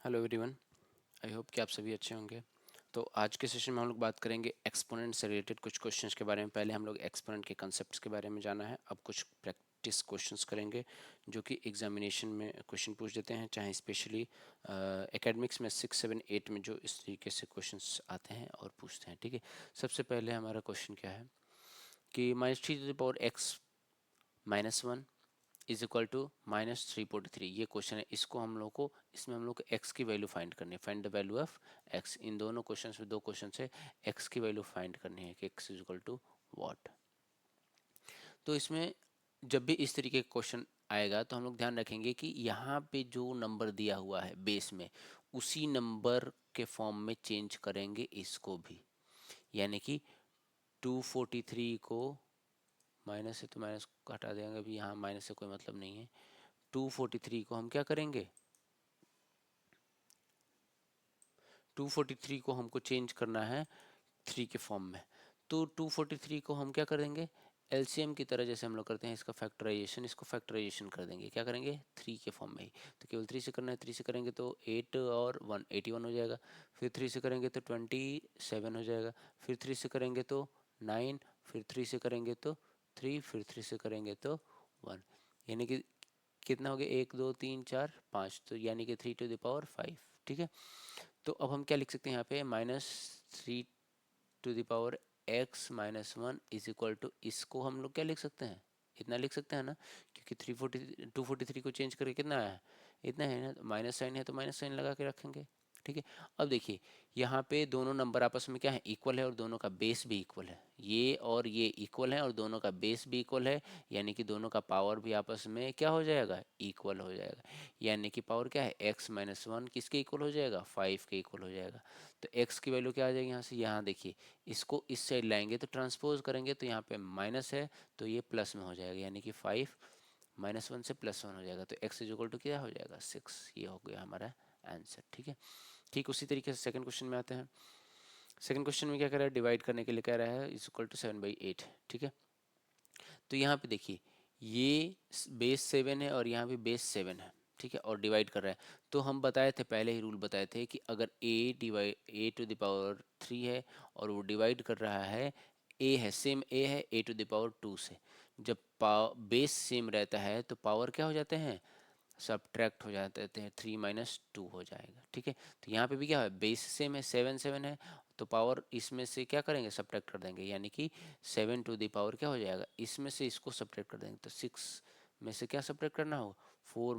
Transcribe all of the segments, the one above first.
Hello everyone. I hope कि आप सभी अच्छे होंगे। तो आज के सेशन में हम लोग बात करेंगे एक्सपोनेंट से रिलेटेड कुछ क्वेश्चंस के बारे में। पहले हम लोग एक्सपोनेंट के कंसेप्ट्स के बारे में जाना है, अब कुछ प्रैक्टिस क्वेश्चंस करेंगे जो कि एग्जामिनेशन में क्वेश्चन पूछ देते हैं, चाहे स्पेशली एकेडमिक्स में 6, 7, 8 में जो इस तरीके से क्वेश्चंस आते हैं और पूछते हैं। ठीक है, सबसे पहले हमारा क्वेश्चन क्या है कि -3⁻x-1 इज इक्वल टू -343। ये क्वेश्चन है, इसको हम लोग को इसमें हम लोग को x की वैल्यू फाइंड करनी है। Find the value of x। इन दोनों क्वेश्चन में, दो क्वेश्चन से x की वैल्यू फाइंड करनी है कि x is equal to what. तो इसमें जब भी इस तरीके का क्वेश्चन आएगा तो हम लोग ध्यान रखेंगे कि यहाँ पे जो नंबर दिया हुआ है बेस में, उसी नंबर के फॉर्म में चेंज करेंगे इसको भी। यानी कि 243 को माइनस से तो माइनस को हटा देंगे, अभी यहाँ माइनस से कोई मतलब नहीं है। 243 को हम क्या करेंगे, 243 को हमको चेंज करना है 3 के फॉर्म में। तो 243 को हम क्या करेंगे, एलसीएम की तरह जैसे हम लोग करते हैं इसका फैक्टराइजेशन, इसको फैक्टराइजेशन कर देंगे। क्या करेंगे, 3 के फॉर्म में ही। तो केवल 3 से करना है। 3 से करेंगे तो 8 और 1 81 हो जाएगा। फिर 3 से करेंगे तो 27 हो जाएगा। फिर 3 से करेंगे तो 9। फिर 3 से करेंगे तो 3। फिर 3 से करेंगे तो 1। यानी कि कितना हो गया, 1 2 3 4 5, तो यानी कि 3⁵ ठीक है। तो अब हम क्या लिख सकते हैं यहाँ पे, -3⁻x-1 इज इक्वल टू, इसको हम लोग क्या लिख सकते हैं, इतना लिख सकते हैं ना, क्योंकि 243 को चेंज करके कितना आया है, इतना है ना। माइनस साइन है तो माइनस साइन लगा के रखेंगे। ठीक है, अब देखिए यहाँ पे दोनों नंबर आपस में क्या है, इक्वल है, और दोनों का बेस भी इक्वल है। ये और ये इक्वल है और दोनों का बेस भी इक्वल है, यानी कि दोनों का पावर भी आपस में क्या हो जाएगा, इक्वल हो जाएगा। यानी कि पावर क्या है, x-1 किसके इक्वल हो जाएगा, 5 के इक्वल हो जाएगा। तो x की वैल्यू क्या आ जाएगी यहाँ से, यहाँ देखिए इसको इस साइड लाएंगे तो ट्रांसपोज करेंगे तो यहाँ पे माइनस है तो ये प्लस में हो जाएगा, यानी कि 5 -1 से +1 हो जाएगा। तो x इज इक्वल टू क्या हो जाएगा, 6। ये हो गया हमारा आंसर। ठीक है, ठीक उसी तरीके से सेकंड क्वेश्चन में आते हैं। सेकंड क्वेश्चन में क्या कह रहा है, डिवाइड करने के लिए कह रहा है इज इक्वल टू 7/8। ठीक है, तो यहाँ पे देखिए ये बेस 7 है और यहाँ भी बेस 7 है। ठीक है, और डिवाइड कर रहा है। तो हम बताए थे, पहले ही रूल बताए थे कि अगर a⁻3 है और वो डिवाइड कर रहा है, a है सेम, a है a⁻2 से, जब बेस सेम रहता है तो पावर क्या हो जाते हैं, सब्ट्रैक्ट हो जाते हैं, 3 - 2 हो जाएगा। ठीक है, तो यहाँ पे भी क्या है, बेस सेम है, 7 है, तो पावर इसमें से क्या करेंगे, सब्ट्रैक्ट कर देंगे, यानी कि 7 क्या हो जाएगा, इसमें से इसको सब्ट्रैक्ट कर देंगे। तो 6 में से क्या सब्ट्रैक्ट करना होगा, 4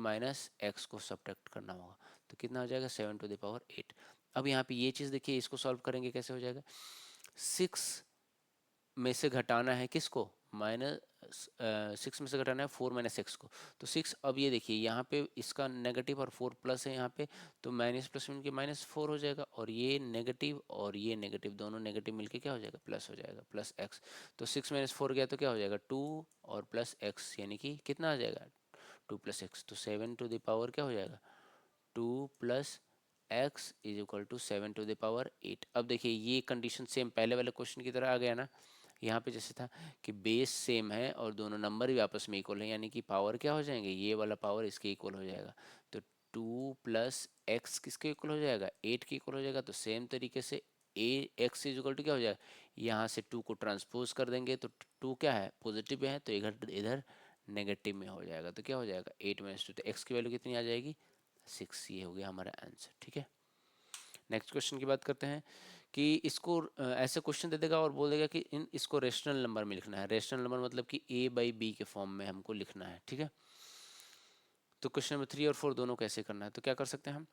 - x को सब्ट्रैक्ट करना होगा। तो कितना हो जाएगा, 7⁸। अब यहाँ पे ये चीज़ देखिए, इसको सॉल्व करेंगे कैसे हो जाएगा, 6 में से घटाना है किसको, -6 में से घटाना है 4 - x को। तो 6, अब ये देखिए यहाँ पे इसका नेगेटिव और 4 प्लस है यहाँ पे, तो माइनस प्लस मिलके -4 हो जाएगा, और ये नेगेटिव और ये नेगेटिव दोनों नेगेटिव मिलके क्या हो जाएगा, प्लस हो जाएगा, +x। तो 6 - 4 गया तो क्या हो जाएगा, 2 और +x, यानी कि कितना आ जाएगा, 2 + x। तो 7 क्या हो जाएगा, 2 + x इज इक्वल टू 7⁸। अब देखिए ये कंडीशन सेम पहले वाले क्वेश्चन की तरह आ गया ना। यहाँ पे जैसे था कि बेस सेम है और दोनों नंबर भी आपस में इक्वल है, यानी कि पावर क्या हो जाएंगे, ये वाला पावर इसके इक्वल हो जाएगा। तो 2 + x किसके इक्वल हो जाएगा, 8 के इक्वल हो जाएगा। तो सेम तरीके से x इज इक्वल टू क्या हो जाएगा, यहाँ से 2 को ट्रांसपोज कर देंगे तो 2 क्या है, पॉजिटिव है, तो इधर इधर नेगेटिव में हो जाएगा। तो क्या हो जाएगा, 8 - 2। तो x की वैल्यू कितनी आ जाएगी, 6। ये हो गया हमारा आंसर। ठीक है, नेक्स्ट क्वेश्चन की बात करते हैं कि इसको ऐसे क्वेश्चन दे देगा और बोल देगा कि इन इसको रेशनल नंबर में लिखना है। रेशनल नंबर मतलब कि a/b के फॉर्म में हमको लिखना है। ठीक है, तो क्वेश्चन नंबर 3 और 4 दोनों कैसे करना है, तो क्या कर सकते हैं हम,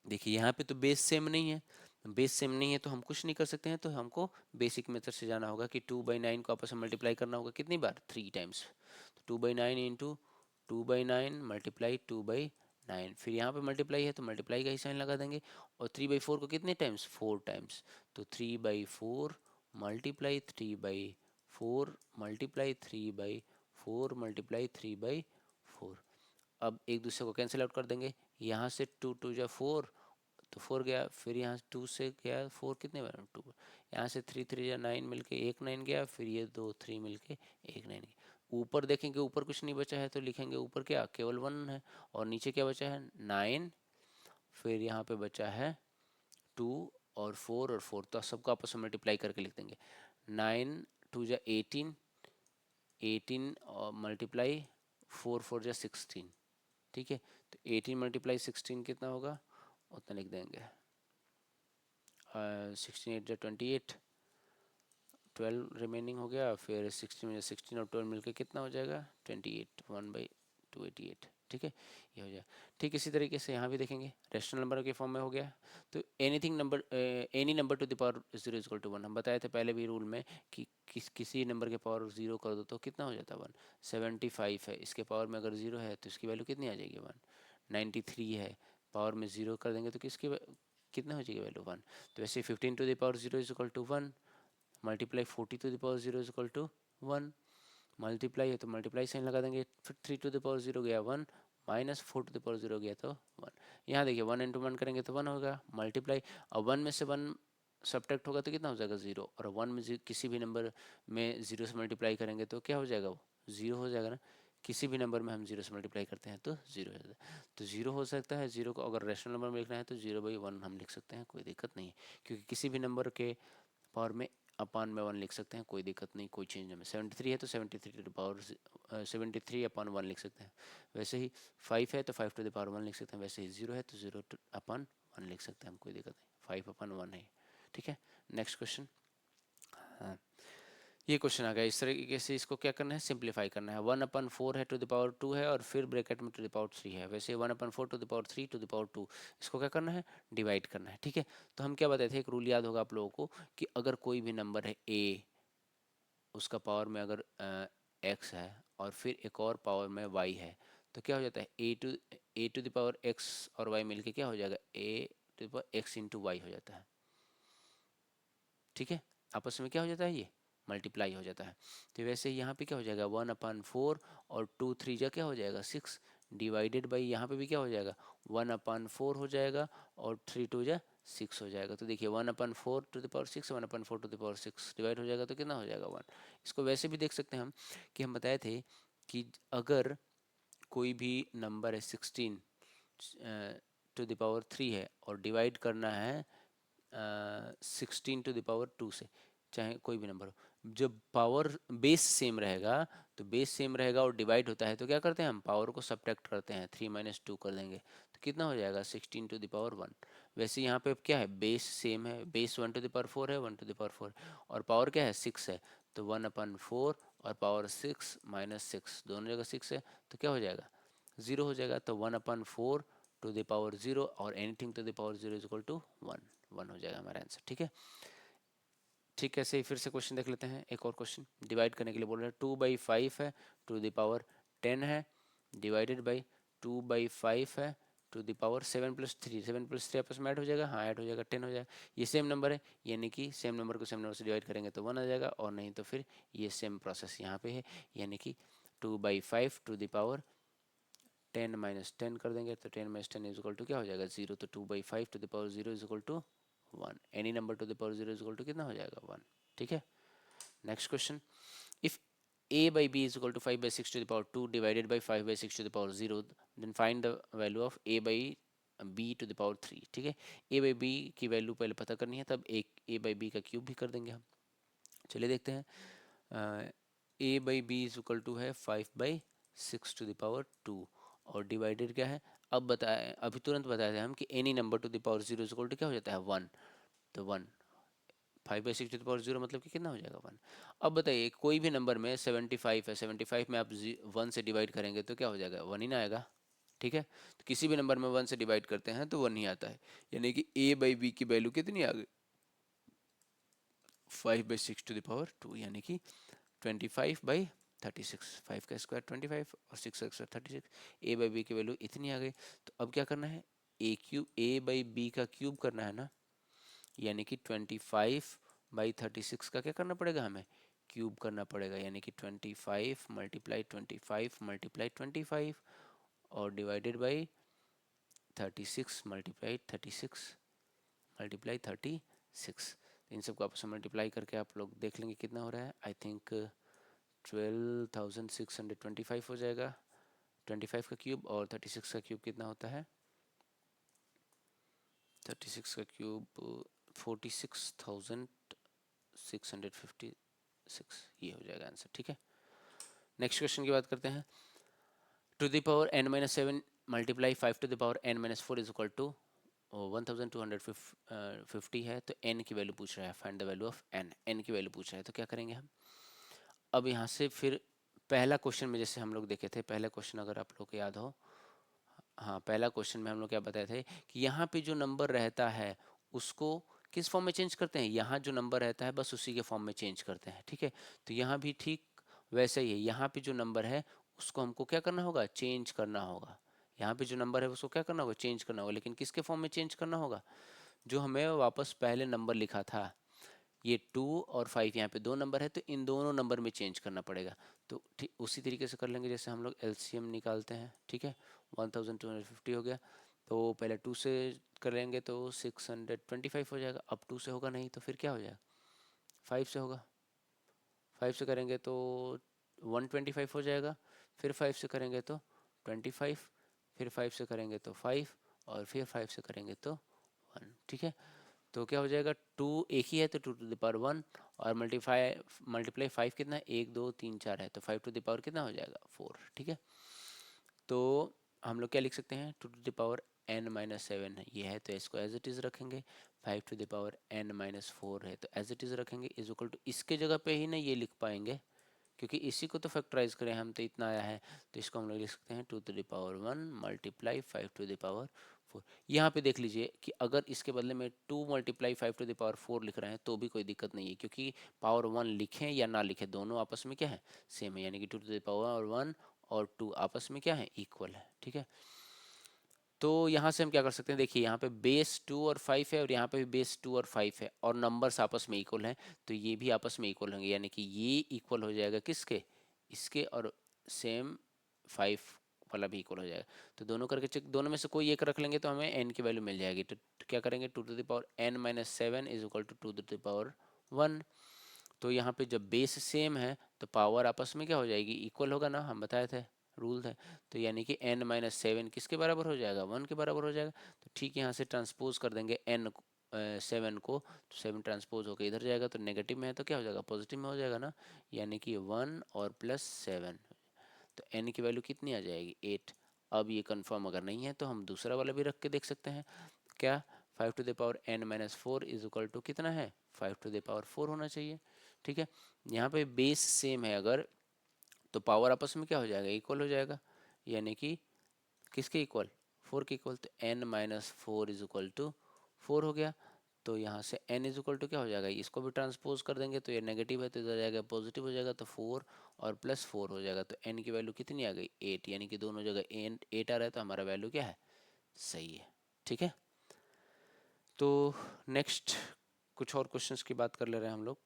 देखिए यहाँ पे तो बेस सेम नहीं है, बेस सेम नहीं है तो हम कुछ नहीं कर सकते हैं, तो हमको बेसिक मेथड से जाना होगा कि 2/9 को आपस में मल्टीप्लाई करना होगा कितनी बार, 3 टाइम्स। तो 2/9 इंटू 2/9 मल्टीप्लाई 2/9, फिर यहाँ पे मल्टीप्लाई है तो मल्टीप्लाई का ही साइन लगा देंगे। और 3/4 को कितने टाइम्स, 4 टाइम्स। तो 3/4 मल्टीप्लाई 3/4 मल्टीप्लाई 3/4 मल्टीप्लाई 3/4। अब एक दूसरे को कैंसिल आउट कर देंगे, यहाँ से 2 2 जा 4, तो 4 गया, फिर यहाँ 2 से गया 4 कितने बार, 2। यहाँ से 3 3 जा 9 मिलके 1 9 गया, फिर ये 2 3 मिलके 1 9 गया। ऊपर देखेंगे, ऊपर कुछ नहीं बचा है तो लिखेंगे ऊपर क्या, केवल 1 है, और नीचे क्या बचा है, 9, फिर यहाँ पे बचा है 2 और 4 और 4, तो सबको आपस में मल्टीप्लाई करके लिख देंगे। 9 2 जा 18, 18 और मल्टीप्लाई 4 4 जा 16, ठीक है। तो 18 मल्टीप्लाई 16 कितना होगा, उतना लिख देंगे। 16 8 जा 28, 12 रिमेनिंग हो गया, फिर 16 में 16 और 12 मिलके कितना हो जाएगा 28, 1/288, ठीक है, ये हो जाएगा। ठीक इसी तरीके से यहाँ भी देखेंगे, रेशनल नंबर के फॉर्म में हो गया। तो anything number, any number to the power 0 is equal to 1, हम बताए थे पहले भी रूल में कि किसी नंबर के पावर 0 कर दो तो कितना हो जाता है 1। 75 है, इसके पावर में अगर 0 है तो इसकी वैल्यू कितनी आ जाएगी 1। 93 है, पावर में 0 कर देंगे तो कितना हो जाएगी वैल्यू 1। तो वैसे 15 to the power 0 is equal to 1, multiply 40 to the power 0 is equal to 1, multiply है तो मल्टीप्लाई साइन लगा देंगे, फिर 3 टू द पावर 0 गया 1, माइनस 4 टू द पावर 0 गया तो 1। यहाँ देखिए 1 इंटू 1 करेंगे तो 1 होगा, मल्टीप्लाई, और 1 में से 1 सब्ट्रैक्ट होगा तो कितना हो जाएगा 0, और 1 में किसी भी नंबर में 0 से मल्टीप्लाई करेंगे तो क्या हो जाएगा, वो 0 हो जाएगा ना। किसी भी नंबर में हम 0 से मल्टीप्लाई करते हैं तो 0 हो जाता है, तो 0 हो सकता है। 0 को अगर रेशनल नंबर में लिखना है तो 0/1 हम लिख सकते हैं, कोई दिक्कत नहीं है, क्योंकि किसी भी नंबर के पावर में अपान में 1 लिख सकते हैं, कोई दिक्कत नहीं, कोई चेंज नहीं। 73 है तो 73 टू द पावर 73 अपॉन 1 लिख सकते हैं, वैसे ही 5 है तो 5 टू द पावर 1 लिख सकते हैं, वैसे ही 0 है तो 0 अपॉन 1 लिख सकते हैं, हम कोई दिक्कत नहीं, 5/1 है, ठीक है। नेक्स्ट क्वेश्चन, हाँ ये क्वेश्चन आ गया इस तरीके से, इसको क्या करना है, सिंप्लीफाई करना है। 1/4 है टू द पावर 2 है, और फिर ब्रैकेट में टू द पावर 3 है, वैसे 1/4 to the power 3 to the power 2, इसको क्या करना है, डिवाइड करना है, ठीक है। तो हम क्या बताए थे, एक रूल याद होगा आप लोगों को कि अगर कोई भी नंबर है a, उसका पावर में अगर x है और फिर एक और पावर में y है, तो क्या हो जाता है a to the power x और y मिलके क्या हो जाएगा a to the power x into Y हो जाता है, ठीक है। आपस में क्या हो जाता है, ये मल्टीप्लाई हो जाता है। तो वैसे यहाँ पे क्या हो जाएगा 1/4 और 2 3 जा क्या हो जाएगा 6, डिवाइडेड बाई यहाँ पे भी क्या हो जाएगा 1/4 हो जाएगा, और 3 2 जा 6 हो जाएगा। तो देखिए 1/4 to the power 6, 1/4 to the power 6 divide हो जाएगा तो कितना हो जाएगा 1। इसको वैसे भी देख सकते हैं हम कि हम बताए थे कि अगर कोई भी नंबर है 16 टू द पावर 3 है और डिवाइड करना है 16 टू द पावर 2 से, चाहे कोई भी नंबर हो, जब पावर बेस सेम रहेगा, तो बेस सेम रहेगा और डिवाइड होता है तो क्या करते हैं हम पावर को सब्ट्रैक्ट करते हैं, 3 - 2 कर देंगे तो कितना हो जाएगा 16 टू द पावर 1। वैसे यहाँ पे क्या है, बेस सेम है, बेस 1 टू द पावर 4 है, 1 टू द पावर 4, और पावर क्या है 6 है, तो 1/4 और पावर 6 माइनस 6 दोनों जगह 6 है, तो क्या हो जाएगा 0 हो जाएगा। तो 1/4 टू द पावर 0 और anything to the power 0 is equal to 1 हो जाएगा हमारा आंसर, ठीक है। ठीक है, ऐसे ही फिर से क्वेश्चन देख लेते हैं, एक और क्वेश्चन डिवाइड करने के लिए बोल रहे हैं। 2/5 है टू द पावर 10 है, डिवाइडेड बाई 2/5 है टू द पावर 7 + 3, 7 + 3 आपस में ऐड हो जाएगा, हाँ ऐड हो जाएगा 10 हो जाएगा। ये सेम नंबर है, यानी कि सेम नंबर को सेम नंबर से डिवाइड करेंगे तो 1 आ जाएगा, और नहीं तो फिर ये सेम प्रोसेस यहाँ पे है, यानी कि 2/5 टू द पावर 10 - 10 कर देंगे तो 10 - 10 इज इक्वल टू क्या हो जाएगा 0, तो 2/5 to the power 0 is equal to 1, any number to the power 0 is equal to कितना हो जाएगा 1, ठीक है। Next question, if a/b is equal to 5/6 to the power 2 divided by 5/6 to the power 0, then find the value of a/b to the power 3, ठीक है। a/b की value पहले पता करनी है, तब एक a/b का क्यूब भी कर देंगे हम। चलिए देखते हैं, a/b इज इक्वल टू है 5/6 टू द पावर 2, और डिवाइडेड क्या है, अब बताए अभी तुरंत बताए थे हम कि any number to the power 0 is equal to क्या हो जाता है 1, तो 1 5/6 टू द पावर 0 मतलब कि कितना हो जाएगा 1। अब बताइए कोई भी नंबर में 75 है, 75 में आप 1 से डिवाइड करेंगे तो क्या हो जाएगा 1 ही ना आएगा, ठीक है। तो किसी भी नंबर में 1 से डिवाइड करते हैं तो 1 ही आता है, यानी कि a/b की वैल्यू कितनी आ गई 5/6 टू द पावर 2, यानी कि 25/36, 5 का स्क्वायर 25 और 6 का स्क्वायर 36, a/b की वैल्यू इतनी आ गई। तो अब क्या करना है, a/b का क्यूब करना है ना, यानी कि 25/36 का क्या करना पड़ेगा हमें, क्यूब करना पड़ेगा, यानी कि 25 × 25 × 25 और डिवाइडेड बाई 36 × 36 × 36। इन सबको आपस में मल्टीप्लाई करके आप लोग देख लेंगे कितना हो रहा है, आई थिंक 12,625 हो जाएगा। 25 का क्यूब और 36 का क्यूब कितना होता है 36 का क्यूब 46,656 ये हो जाएगा आंसर। ठीक है, नेक्स्ट क्वेश्चन की बात करते हैं। To the power n minus seven multiply 5 to the power n minus four is equal to 1250 है, तो n की वैल्यू पूछ रहा है, find the value of n की वैल्यू पूछ रहा है, तो क्या करेंगे हम। अब यहाँ से फिर पहला क्वेश्चन में जैसे हम लोग देखे थे, पहला क्वेश्चन अगर आप लोग को याद हो, हाँ पहला क्वेश्चन में हम लोग क्या बताए थे कि यहाँ पे जो नंबर रहता है उसको किस फॉर्म में चेंज करते हैं, यहाँ जो नंबर रहता है बस उसी के फॉर्म में चेंज करते हैं। ठीक है, तो यहाँ भी ठीक वैसे ही है, यहाँ पे जो नंबर है उसको हमको क्या करना होगा, चेंज करना होगा। यहाँ पे जो नंबर है उसको क्या करना होगा, चेंज करना होगा, लेकिन किसके फॉर्म में चेंज करना होगा, जो हमें वापस पहले नंबर लिखा था। ये 2 और 5 यहाँ पे दो नंबर है, तो इन दोनों नंबर में चेंज करना पड़ेगा। तो ठीक उसी तरीके से कर लेंगे जैसे हम लोग एलसीएम निकालते हैं। ठीक है, 1250 हो गया, तो पहले 2 से करेंगे तो 625 हो जाएगा। अब 2 से होगा नहीं तो फिर क्या हो जाएगा, 5 से होगा। 5 से करेंगे तो 125 हो जाएगा, फिर 5 से करेंगे तो 25, फिर 5 से करेंगे तो 5, और फिर 5 से करेंगे तो 1। ठीक है, तो क्या हो जाएगा, 2 एक ही है तो 2 टू द पावर 1, और मल्टीप्लाई 5 कितना है, 1 2 3 4 है, तो 5 टू द पावर कितना हो जाएगा, 4। ठीक है, तो हम लोग क्या लिख सकते हैं, 2 to the power n minus 7 है ये है, तो इसको एज इट इज़ रखेंगे। 5 टू द पावर n-4 है तो एज इट इज़ रखेंगे, इज इक्वल टू इसके जगह पे ही ना ये लिख पाएंगे, क्योंकि इसी को तो फैक्टराइज करें हम, तो इतना आया है, तो इसको हम लोग लिख सकते हैं 2 to the power 1 multiply 5 to the power 4। यहाँ पे देख लीजिए कि अगर इसके बदले में 2 मल्टीप्लाई 5 टू द पावर 4 लिख रहे हैं तो भी कोई दिक्कत नहीं है, क्योंकि पावर 1 लिखें या ना लिखें दोनों आपस में क्या है, सेम है, यानी कि 2 टू द पावर 1 और 2 आपस में क्या है, इक्वल है। ठीक है, तो यहाँ से हम क्या कर सकते हैं, देखिए यहाँ पे बेस 2 और 5 है, और यहाँ पे भी बेस 2 और 5 है, और नंबर्स आपस में इक्वल हैं, तो ये भी आपस में इक्वल होंगे, यानी कि ये इक्वल हो जाएगा किसके, इसके, और सेम 5 वाला भी इक्वल हो जाएगा। तो दोनों करके चेक, दोनों में से कोई एक रख लेंगे तो हमें n की वैल्यू मिल जाएगी। तो क्या करेंगे, 2 to the power n-7 is equal to 2 to the power 1। तो यहाँ पे जब बेस सेम है तो पावर आपस में क्या हो जाएगी, इक्वल होगा ना, हम बताए थे, रूल है। तो यानी कि n-7 किसके बराबर हो जाएगा, 1 के बराबर हो जाएगा। तो ठीक यहाँ से ट्रांसपोज कर देंगे n 7 को, तो 7 ट्रांसपोज होकर इधर जाएगा, तो नेगेटिव में है तो क्या हो जाएगा, पॉजिटिव में हो जाएगा ना, यानी कि 1 और प्लस 7, तो n की वैल्यू कितनी आ जाएगी, 8। अब ये कंफर्म अगर नहीं है तो हम दूसरा वाला भी रख के देख सकते हैं, क्या 5 to the power n-4 is equal to कितना है, 5 टू द पावर 4 होना चाहिए। ठीक है, यहाँ पे बेस सेम है अगर, तो पावर आपस में क्या हो जाएगा, इक्वल हो जाएगा, यानी कि किसके इक्वल, 4 के इक्वल, तो n-4 इज इक्वल टू 4 हो गया। तो यहाँ से n इज इक्वल टू क्या हो जाएगा, इसको भी ट्रांसपोज कर देंगे, तो ये नेगेटिव है तो इधर जाएगा पॉजिटिव हो जाएगा, तो 4 और प्लस 4 हो जाएगा, तो n की वैल्यू कितनी आ गई, 8, यानी कि दोनों जगह 8 आ रहा है, तो हमारा वैल्यू क्या है, सही है। ठीक है, तो नेक्स्ट कुछ और क्वेश्चंस की बात कर ले रहे हैं हम लोग,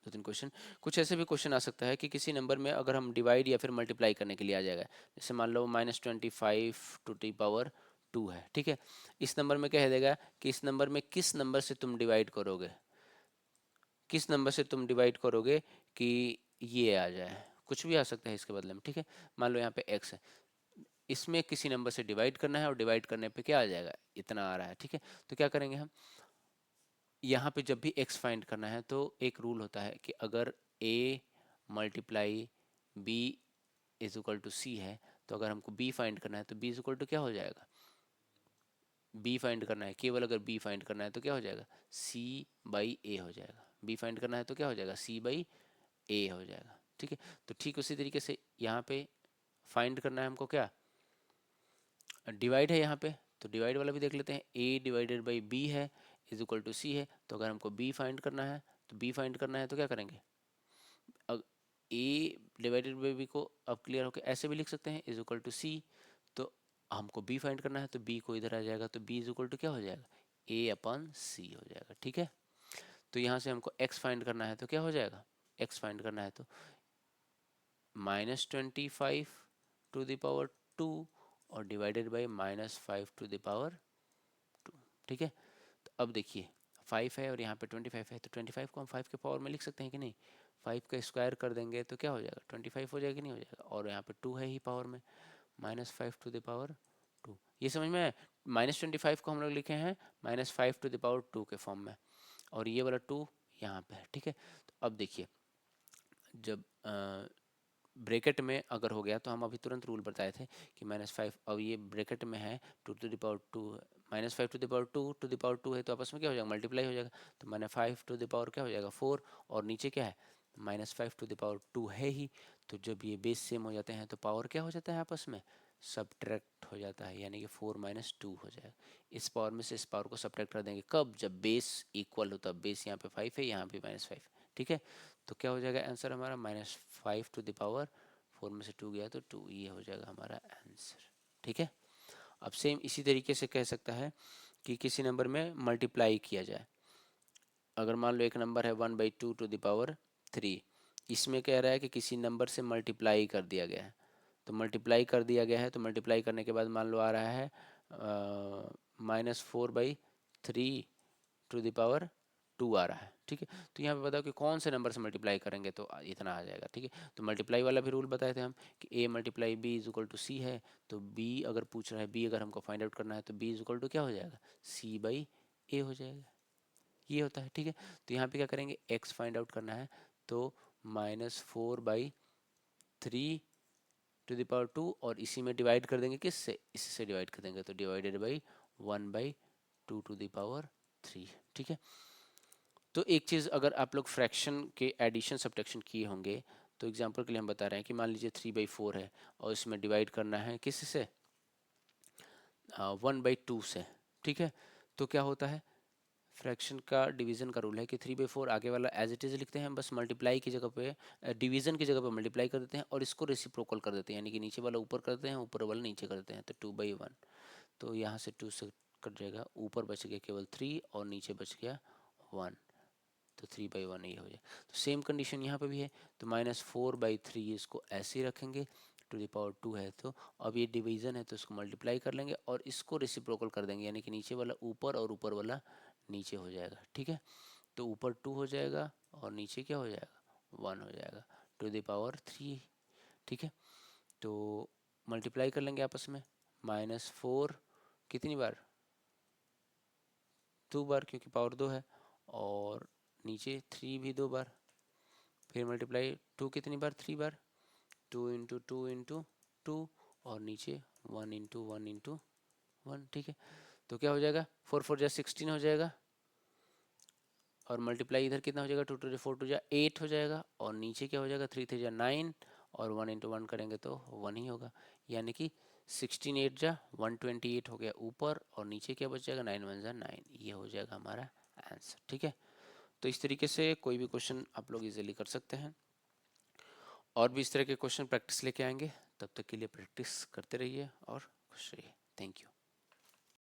2 3 क्वेश्चन। कुछ ऐसे भी क्वेश्चन आ सकता है कि किसी नंबर में अगर हम डिवाइड या फिर मल्टीप्लाई करने के लिए आ जाएगा, जैसे मान लो -25 टू दी पावर 2 है। ठीक है, इस नंबर में कह देगा कि इस नंबर में किस नंबर से तुम डिवाइड करोगे, किस नंबर से तुम डिवाइड करोगे कि ये आ जाए, कुछ भी आ सकता है इसके बदले में। ठीक है, मान लो यहाँ पे x है, इसमें किसी नंबर से डिवाइड करना है, और डिवाइड करने पे क्या आ जाएगा, इतना आ रहा है। ठीक है, तो क्या करेंगे हम, यहाँ पे जब भी x फाइंड करना है तो एक रूल होता है कि अगर a multiply b is equal to c है, तो अगर हमको b फाइंड करना है तो b इज इक्वल टू क्या हो जाएगा, b फाइंड करना है, केवल अगर b फाइंड करना है तो क्या हो जाएगा, c बाई a हो जाएगा। b फाइंड करना है तो क्या हो जाएगा, c बाई a हो जाएगा। ठीक है, तो ठीक उसी तरीके से यहाँ पे फाइंड करना है हमको, क्या डिवाइड है यहाँ पे, तो डिवाइड वाला भी देख लेते हैं, a डिवाइडेड बाई b है इज इक्वल टू c है, तो अगर हमको b फाइंड करना है तो b फाइंड करना है तो क्या करेंगे, a डिवाइडेड बाई b को अब क्लियर होकर ऐसे भी लिख सकते हैं, इज इक्वल टू c। तो हमको b फाइंड करना है तो b को इधर आ जाएगा, तो b इज इक्वल टू क्या हो जाएगा, a अपन c हो जाएगा। ठीक है, तो यहाँ से हमको x फाइंड करना है तो क्या हो जाएगा, x फाइंड करना है तो -25 टू द पावर 2 और divided by -5 to the power 2। ठीक है, तो अब देखिए 5 है और यहाँ पे 25 है, तो 25 को हम 5 के पावर में लिख सकते हैं कि नहीं, 5 का स्क्वायर कर देंगे तो क्या हो जाएगा, 25 हो जाएगा कि नहीं हो जाएगा, और यहाँ पे 2 है ही पावर में, -5 टू द पावर 2। ये समझ में आया, -25 को हम लोग लिखे हैं -5⁻² के फॉर्म में, और ये वाला 2 यहाँ पे है, ठीक है। तो अब देखिए, जब ब्रैकेट में अगर हो गया तो हम अभी तुरंत रूल बताए थे कि -5, अब ये ब्रैकेट में है 2⁻², -5⁻², है तो आपस में क्या हो जाएगा, मल्टीप्लाई हो जाएगा। तो -5 क्या हो जाएगा 4, और नीचे क्या है -5⁻² है ही। तो जब ये बेस सेम हो जाते हैं तो पावर क्या हो जाता है, आपस में सब्ट्रैक्ट हो जाता है, यानी कि 4 - 2 हो जाएगा। इस पावर में से इस पावर को सब्ट्रैक्ट कर देंगे, कब, जब बेस इक्वल हो, तब बेस यहाँ पे 5 है, यहाँ पे -5, ठीक है। तो क्या हो जाएगा आंसर हमारा -5⁴ में से 2 गया तो 2, ये हो जाएगा हमारा आंसर, ठीक है। अब सेम इसी तरीके से कह सकता है कि किसी नंबर में मल्टीप्लाई किया जाए। अगर मान लो एक नंबर है 1/2⁻3, इसमें कह रहा है कि किसी नंबर से मल्टीप्लाई कर दिया गया है, तो मल्टीप्लाई कर दिया गया है, तो मल्टीप्लाई करने के बाद मान लो आ रहा है -4/3⁻² आ रहा है, ठीक है। तो यहाँ पे बताओ कि कौन से नंबर से मल्टीप्लाई करेंगे तो इतना आ जाएगा, ठीक है। तो मल्टीप्लाई वाला भी रूल बताए थे हम कि a × b = c है, तो b अगर पूछ रहा है, b अगर हमको फाइंड आउट करना है तो b = क्या हो जाएगा, c/a हो जाएगा, ये होता है, ठीक है। तो यहाँ पे क्या करेंगे, x फाइंड आउट करना है, तो -4/3⁻², और इसी में डिवाइड कर देंगे, किससे, इससे डिवाइड कर देंगे, तो डिवाइडेड बाई 1/2⁻3, ठीक है। तो एक चीज़, अगर आप लोग फ्रैक्शन के एडिशन सब्ट्रैक्शन किए होंगे, तो एग्जांपल के लिए हम बता रहे हैं कि मान लीजिए 3/4 है, और इसमें डिवाइड करना है किससे, 1/2 से, ठीक है। तो क्या होता है, फ्रैक्शन का डिवीजन का रूल है कि 3/4 आगे वाला एज इट इज़ लिखते हैं, बस मल्टीप्लाई की जगह पे, डिवीजन की जगह पे मल्टीप्लाई कर देते हैं, और इसको रेसिप्रोकल कर देते हैं, यानी कि नीचे वाला ऊपर कर देते हैं, ऊपर वाला नीचे कर देते हैं, तो 2/1। तो यहाँ से 2 से कट जाएगा, ऊपर बच गया केवल 3 और नीचे बच गया 1, तो 3/1 ये हो जाए। तो सेम कंडीशन यहाँ पे भी है, तो -4/3 इसको ऐसे ही रखेंगे, 2 है, तो अब ये डिवीजन है तो इसको मल्टीप्लाई कर लेंगे और इसको रेसिप्रोकल कर देंगे, यानी कि नीचे वाला ऊपर और ऊपर वाला नीचे हो जाएगा, ठीक है। तो ऊपर 2 हो जाएगा और नीचे क्या हो जाएगा, 1 हो जाएगा, 2⁻3, ठीक है। तो मल्टीप्लाई कर लेंगे आपस में, -4 कितनी बार, 2 बार, क्योंकि पावर 2 है, और नीचे 3 भी 2 बार, फिर मल्टीप्लाई 2 कितनी बार, 3 बार, 2 × 2 × 2, और नीचे 1 × 1 × 1, ठीक है। तो क्या हो जाएगा, 4 4 16 हो जाएगा, और मल्टीप्लाई इधर कितना हो जाएगा, 2 2 4 2 8 हो जाएगा, और नीचे क्या हो जाएगा, 3 3 9, और 1 × 1 करेंगे तो 1 ही होगा, यानी कि 16 8 128 हो गया ऊपर, और नीचे क्या बच जाएगा, 9 1 9, ये हो जाएगा हमारा आंसर, ठीक है। तो इस तरीके से कोई भी क्वेश्चन आप लोग इजीली कर सकते हैं, और भी इस तरह के क्वेश्चन प्रैक्टिस लेके आएंगे। तब तक के लिए प्रैक्टिस करते रहिए और खुश रहिए। Thank you.